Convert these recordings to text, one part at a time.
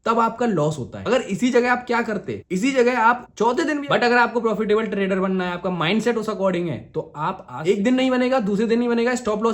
तब आपका लॉस होता है। अगर इसी जगह आप क्या करते, इसी जगह आप चौथे दिन भी, बट अगर आपको प्रॉफिटेबल ट्रेडर बनना है, आपका माइंडसेट उस अकॉर्डिंग है, तो आप आज एक दिन नहीं बनेगा, दूसरे दिन नहीं बनेगा, स्टॉप लॉस।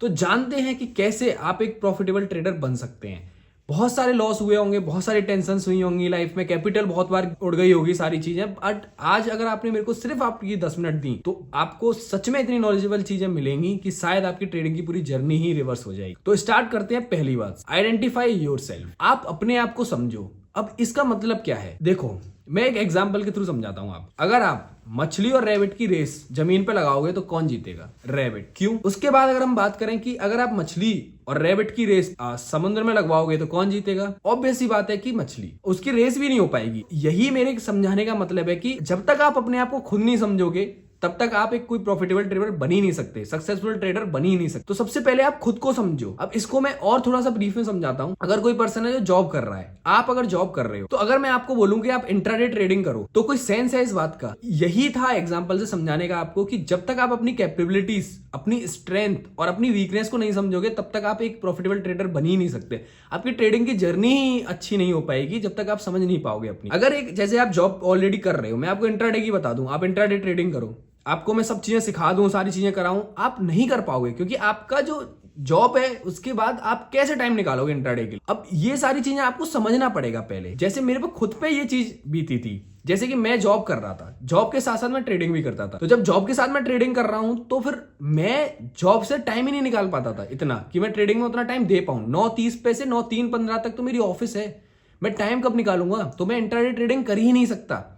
तो जानते हैं कि कैसे आप एक प्रॉफिटेबल ट्रेडर बन सकते हैं। बहुत सारे लॉस हुए होंगे, बहुत सारी टेंशन हुई होंगी लाइफ में, कैपिटल बहुत बार उड़ गई होगी, सारी चीजें, बट आज अगर आपने मेरे को सिर्फ आपकी 10 मिनट दी तो आपको सच में इतनी नॉलेजेबल चीजें मिलेंगी कि शायद आपकी ट्रेडिंग की पूरी जर्नी ही रिवर्स हो जाएगी। तो स्टार्ट करते हैं। पहली बात, आइडेंटिफाई योरसेल्फ। आप अपने आप को समझो। अब इसका मतलब क्या है, देखो मैं एक एग्जाम्पल के थ्रू समझाता हूं। आप अगर आप मछली और रैबिट की रेस जमीन पे लगाओगे तो कौन जीतेगा? रैबिट। क्यों? उसके बाद अगर हम बात करें कि अगर आप मछली और रैबिट की रेस समुद्र में लगवाओगे तो कौन जीतेगा? ऑब्वियस सी बात है कि मछली। उसकी रेस भी नहीं हो पाएगी। यही मेरे समझाने का मतलब है कि जब तक आप अपने आप को खुद नहीं समझोगे तब तक आप एक कोई प्रॉफिटेबल ट्रेडर बन ही नहीं सकते, सक्सेसफुल ट्रेडर बन ही नहीं सकते। तो सबसे पहले आप खुद को समझो। अब इसको मैं और थोड़ा सा ब्रीफ में समझाता हूं। अगर कोई पर्सन है जो जॉब कर रहा है, आप अगर जॉब कर रहे हो, तो अगर मैं आपको बोलूं कि आप इंट्राडे ट्रेडिंग करो तो कोई सेंस है इस बात का? यही था एग्जांपल से समझाने का आपको कि जब तक आप अपनी कैपेबिलिटीज, अपनी स्ट्रेंथ और अपनी वीकनेस को नहीं समझोगे तब तक आप एक प्रॉफिटेबल ट्रेडर बन ही नहीं सकते। आपकी ट्रेडिंग की जर्नी ही अच्छी नहीं हो पाएगी जब तक आप समझ नहीं पाओगे अपनी। अगर एक जैसे आप जॉब ऑलरेडी कर रहे हो, मैं आपको इंट्राडे की बता दूं, आप इंट्राडे ट्रेडिंग करो, आपको मैं सब चीजें सिखा दूं, सारी चीजें कराऊं, आप नहीं कर पाओगे क्योंकि आपका जो जॉब है उसके बाद आप कैसे टाइम निकालोगे इंट्राडे के लिए? अब ये सारी चीजें आपको समझना पड़ेगा पहले। जैसे मेरे पे खुद पे ये चीज बीती थी, जैसे कि मैं जॉब कर रहा था, जॉब के साथ साथ मैं ट्रेडिंग भी करता था। तो जब जॉब के साथ मैं ट्रेडिंग कर रहा हूं तो फिर मैं जॉब से टाइम ही नहीं निकाल पाता था इतना कि मैं ट्रेडिंग में उतना टाइम दे पाऊं। 9:30 पे से 9:15 तक तो मेरी ऑफिस है, मैं टाइम कब निकालूंगा? तो मैं इंट्राडे ट्रेडिंग कर ही नहीं सकता।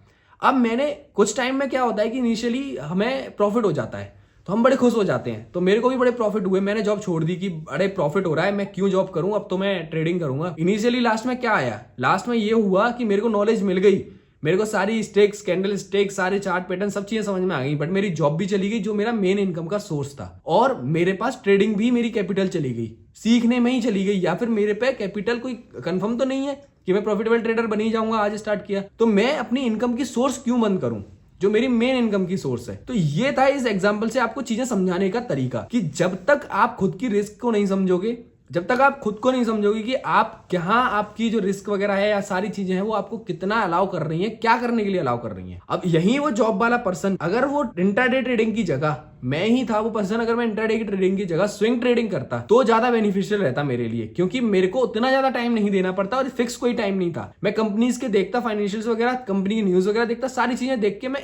अब मैंने कुछ टाइम में क्या होता है कि इनिशियली हमें प्रॉफिट हो जाता है तो हम बड़े खुश हो जाते हैं। तो मेरे को भी बड़े प्रॉफिट हुए, मैंने जॉब छोड़ दी कि बड़े प्रॉफिट हो रहा है, मैं क्यों जॉब करूं, अब तो मैं ट्रेडिंग करूंगा। इनिशियली लास्ट में क्या आया? लास्ट में ये हुआ कि मेरे को नॉलेज मिल गई, मेरे को सारी स्टेक्स, कैंडल स्टेक, सारे चार्ट पैटर्न, सब चीजें समझ में आ गई, बट मेरी जॉब भी चली गई जो मेरा मेन इनकम का सोर्स था, और मेरे पास ट्रेडिंग भी, मेरी कैपिटल चली गई, सीखने में ही चली गई, या फिर मेरे पे कैपिटल कोई कंफर्म तो नहीं है कि मैं प्रॉफिटेबल ट्रेडर बन ही जाऊंगा। आज स्टार्ट किया तो मैं अपनी इनकम की सोर्स क्यों बंद करूं जो मेरी मेन इनकम की सोर्स है? तो ये था इस एग्जांपल से आपको चीजें समझाने का तरीका कि जब तक आप खुद की रिस्क को नहीं समझोगे, जब तक आप खुद को नहीं समझोगे कि आप कहां, आपकी जो रिस्क वगैरह है या सारी चीजें हैं वो आपको कितना अलाउ कर रही हैं, क्या करने के लिए अलाउ कर रही हैं। अब यही वो जॉब वाला पर्सन, अगर वो इंट्राडे ट्रेडिंग की जगह, मैं ही था वो पर्सन, अगर मैं इंट्राडे की ट्रेडिंग की जगह स्विंग ट्रेडिंग करता तो ज्यादा बेनिफिशियल रहता मेरे लिए, क्योंकि मेरे को उतना ज्यादा टाइम नहीं देना पड़ता और फिक्स कोई टाइम नहीं था। मैं कंपनीज के देखता, फाइनेंशियल्स वगैरह, कंपनी की न्यूज वगैरह देखता, सारी चीजें देख के मैं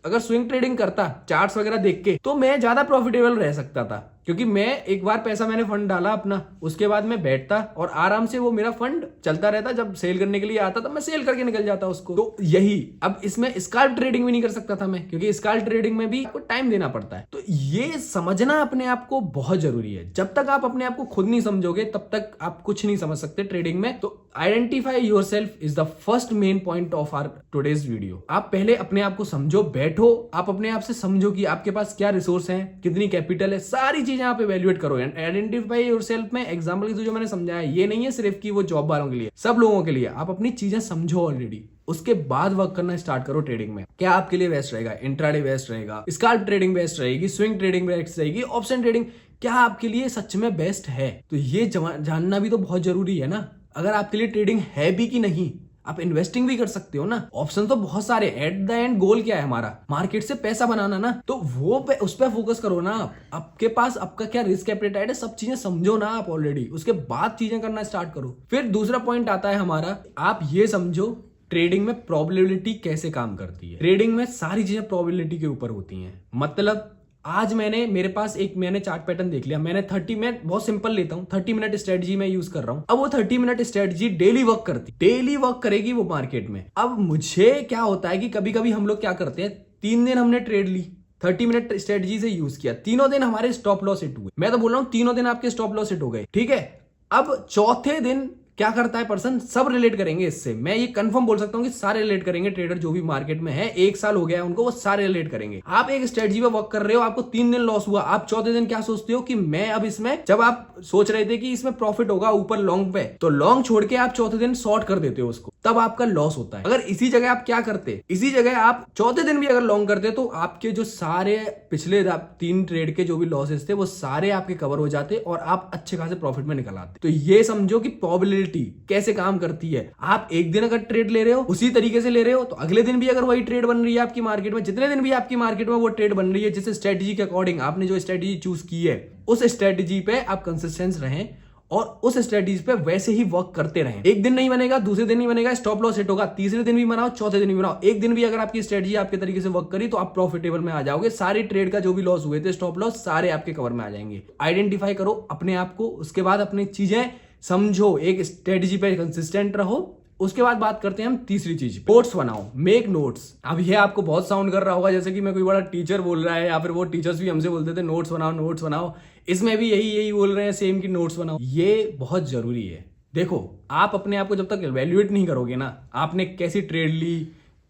अगर स्विंग ट्रेडिंग करता, चार्ट्स वगैरह देख के, तो मैं ज्यादा प्रॉफिटेबल रह सकता था, क्योंकि मैं एक बार पैसा मैंने फंड डाला अपना, उसके बाद मैं बैठता और आराम से वो मेरा फंड चलता रहता। जब सेल करने के लिए आता तब मैं सेल करके निकल जाता उसको। तो यही, अब इसमें स्काल्प ट्रेडिंग भी नहीं कर सकता था मैं, क्योंकि स्काल्प ट्रेडिंग में भी आपको टाइम देना पड़ता है। तो ये समझना अपने आप को बहुत जरूरी है। जब तक आप अपने आप को खुद नहीं समझोगे तब तक आप कुछ नहीं समझ सकते ट्रेडिंग में। तो identify yourself is the first main point of our today's video. आप पहले अपने आप को समझो, बैठो, आप अपने आप से समझो कि आपके पास क्या रिसोर्स हैं, कितनी कैपिटल है, सारी चीजें आप इवैल्यूएट करो। आइडेंटिफाई योरसेल्फ में एग्जांपल के जो मैंने समझाया, ये नहीं है सिर्फ कि वो जॉब वालों के लिए, सब लोगों के लिए। आप अपनी चीजें समझो ऑलरेडी, उसके बाद वर्क करना स्टार्ट करो ट्रेडिंग में। क्या आपके लिए बेस्ट रहेगा? इंट्राडे बेस्ट रहेगा, स्काल्प ट्रेडिंग बेस्ट रहेगी, स्विंग ट्रेडिंग बेस्ट रहेगी, ऑप्शन ट्रेडिंग, क्या आपके लिए सच में बेस्ट है? तो ये जानना भी तो बहुत जरूरी है ना। अगर आपके लिए ट्रेडिंग है भी कि नहीं, आप इन्वेस्टिंग भी कर सकते हो ना। ऑप्शन तो बहुत सारे। एट द एंड गोल क्या है हमारा? मार्केट से पैसा बनाना ना। तो वो उस पर फोकस करो ना। आपके पास आपका क्या रिस्क एपेटाइट है, सब चीजें समझो ना आप ऑलरेडी, उसके बाद चीजें करना स्टार्ट करो। फिर दूसरा पॉइंट आता है हमारा, आप ये समझो ट्रेडिंग में प्रोबेबिलिटी कैसे काम करती है। ट्रेडिंग में सारी चीजें प्रोबेबिलिटी के ऊपर होती हैं। मतलब आज मेरे पास मैंने चार्ट पैटर्न देख लिया, मैंने 30 मिनट, बहुत सिंपल लेता हूं, 30 मिनट स्ट्रेटजी में यूज कर रहा हूं। अब वो 30 मिनट स्ट्रेटजी डेली वर्क करती, डेली वर्क करेगी वो मार्केट में। अब मुझे क्या होता है कि कभी कभी हम लोग क्या करते हैं, 3 दिन हमने ट्रेड ली, 30 मिनट स्ट्रेटजी से यूज किया, तीनों दिन हमारे स्टॉप लॉस हिट हुए। मैं तो बोल रहा हूं तीनों दिन आपके स्टॉप लॉस हिट हो गए, ठीक है। अब चौथे दिन क्या करता है पर्सन, सब रिलेट करेंगे इससे, मैं ये कंफर्म बोल सकता हूं कि सारे रिलेट करेंगे। ट्रेडर जो भी मार्केट में है, 1 साल हो गया है उनको, वो सारे रिलेट करेंगे। आप एक स्ट्रेटजी पे वर्क कर रहे हो, आपको 3 दिन लॉस हुआ, आप चौथे दिन क्या सोचते हो कि मैं अब इसमें, जब आप सोच रहे थे कि इसमें प्रॉफिट होगा ऊपर लॉन्ग पे, तो लॉन्ग छोड़ के आप चौथे दिन शॉर्ट कर देते हो उसको। तब आपका लॉस होता है। अगर इसी जगह आप क्या करते, इसी जगह आप चौथे दिन भी अगर लॉन्ग करते तो आपके जो सारे पिछले 3 ट्रेड के जो भी लॉसेस थे वो सारे आपके कवर हो जाते और आप अच्छे खासे प्रॉफिट में निकल आते। तो ये समझो कि प्रोबेबिलिटी कैसे काम करती है। आप एक दिन अगर ट्रेड ले रहे हो उसी तरीके से ले रहे हो तो अगले दिन भी अगर वही ट्रेड बन रही है आपकी मार्केट में, जितने दिन भी आपकी मार्केट में वो ट्रेड बन रही है, जिस स्ट्रेटेजी के अकॉर्डिंग आपने जो स्ट्रेटेजी चूज की है उस स्ट्रेटेजी पे आप कंसिस्टेंस रहें और उस स्ट्रेटेजी पे वैसे ही वर्क करते रहें। एक दिन नहीं बनेगा, दूसरे दिन नहीं बनेगा, स्टॉप लॉस हिट होगा, तीसरे दिन भी बनाओ, चौथे दिन भी बनाओ। एक दिन भी अगर आपकी स्ट्रेटेजी आपके तरीके से वर्क करी तो आप प्रॉफिटेबल में आ जाओगे। सारे ट्रेड का जो भी लॉस हुए थे स्टॉप लॉस सारे आपके कवर में आ जाएंगे। आइडेंटिफाई करो अपने आप को, उसके बाद अपनी चीजें समझो, एक स्ट्रेटेजी पे कंसिस्टेंट रहो। उसके बाद बात करते हैं हम तीसरी चीज, नोट्स बनाओ, मेक नोट्स। अब ये आपको बहुत साउंड कर रहा होगा जैसे कि मैं कोई बड़ा टीचर बोल रहा है या फिर वो टीचर्स भी हमसे बोलते थे नोट्स बनाओ नोट्स बनाओ। इसमें भी यही बोल रहे हैं सेम कि नोट्स बनाओ। ये बहुत जरूरी है। देखो, आप अपने आप को जब तक इवैल्यूएट नहीं करोगे ना, आपने कैसी ट्रेड ली,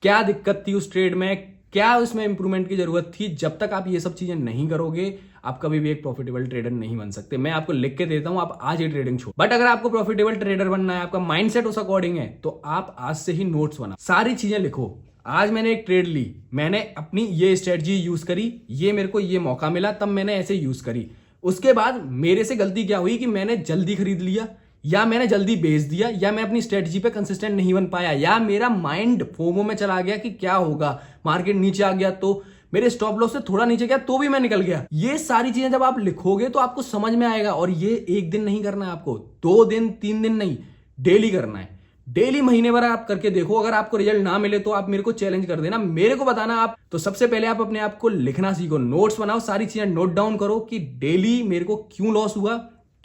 क्या दिक्कत थी उस ट्रेड में, क्या उसमें इंप्रूवमेंट की जरूरत थी, जब तक आप ये सब चीजें नहीं करोगे आप कभी भी एक प्रॉफिटेबल ट्रेडर नहीं बन सकते। मैं आपको लिख के देता हूं, आप आज ही ट्रेडिंग छोड़। बट अगर आपको प्रॉफिटेबल ट्रेडर बनना है, आपका माइंडसेट उस अकॉर्डिंग है, तो आप आज से ही नोट्स बनाओ, सारी चीजें लिखो। आज मैंने एक ट्रेड ली, मैंने अपनी ये स्ट्रेटजी यूज करी, ये मेरे को ये मौका मिला, तब मैंने ऐसे यूज करी। उसके बाद मेरे से गलती क्या हुई कि मैंने जल्दी खरीद लिया या मैंने जल्दी बेच दिया या मैं अपनी स्ट्रेटजी पे कंसिस्टेंट नहीं बन पाया या मेरा माइंड फोमो में चला गया कि क्या होगा, मार्केट नीचे आ गया तो मेरे स्टॉप लॉस से थोड़ा नीचे गया तो भी मैं निकल गया। ये सारी चीजें जब आप लिखोगे तो आपको समझ में आएगा। और ये एक दिन नहीं करना है आपको, 2 दिन 3 दिन नहीं, डेली करना है। डेली महीने भर आप करके देखो, अगर आपको रिजल्ट ना मिले तो आप मेरे को चैलेंज कर देना, मेरे को बताना। आप तो सबसे पहले आप अपने आप को लिखना सीखो, नोट्स बनाओ, सारी चीजें नोट डाउन करो कि डेली मेरे को क्यों लॉस हुआ,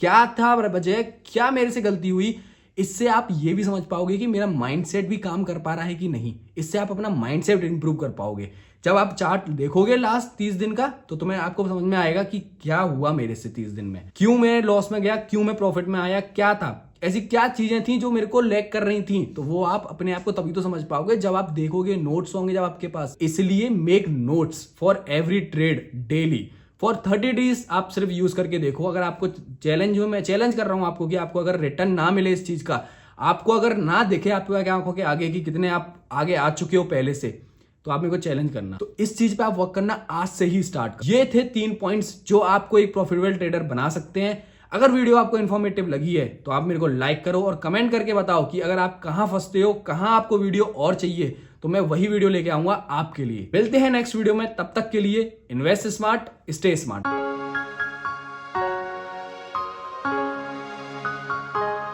क्या था वजह, क्या मेरे से गलती हुई। इससे आप ये भी समझ पाओगे कि मेरा माइंडसेट भी काम कर पा रहा है कि नहीं। इससे आप अपना माइंडसेट इंप्रूव कर पाओगे। जब आप चार्ट देखोगे लास्ट 30 दिन का तो तुम्हें आपको समझ में आएगा कि क्या हुआ मेरे से 30 दिन में, क्यों मैं लॉस में गया, क्यों मैं प्रॉफिट में आया, क्या था, ऐसी क्या चीजें थी जो मेरे को लैग कर रही थी। तो वो आप अपने आप को तभी तो समझ पाओगे जब आप देखोगे, नोट्स होंगे जब आपके पास। इसलिए make notes for every trade daily for 30 days. आप सिर्फ यूज करके देखो। अगर आपको चैलेंज हो, मैं चैलेंज कर रहा हूं आपको कि आपको अगर रिटर्न ना मिले इस चीज का, आपको अगर ना दिखे आपको आंखों के आगे कि कितने आप आगे आ चुके हो पहले से, तो आप मेरे को चैलेंज करना। तो इस चीज पे आप वर्क करना आज से ही स्टार्ट कर। ये थे 3 पॉइंट्स जो आपको एक प्रॉफिटेबल ट्रेडर बना सकते हैं। अगर वीडियो आपको इन्फॉर्मेटिव लगी है तो आप मेरे को लाइक करो और कमेंट करके बताओ कि अगर आप कहां फंसते हो, कहां आपको वीडियो और चाहिए, तो मैं वही वीडियो लेके आऊंगा आपके लिए। मिलते हैं नेक्स्ट वीडियो में, तब तक के लिए इन्वेस्ट स्मार्ट, स्टे स्मार्ट।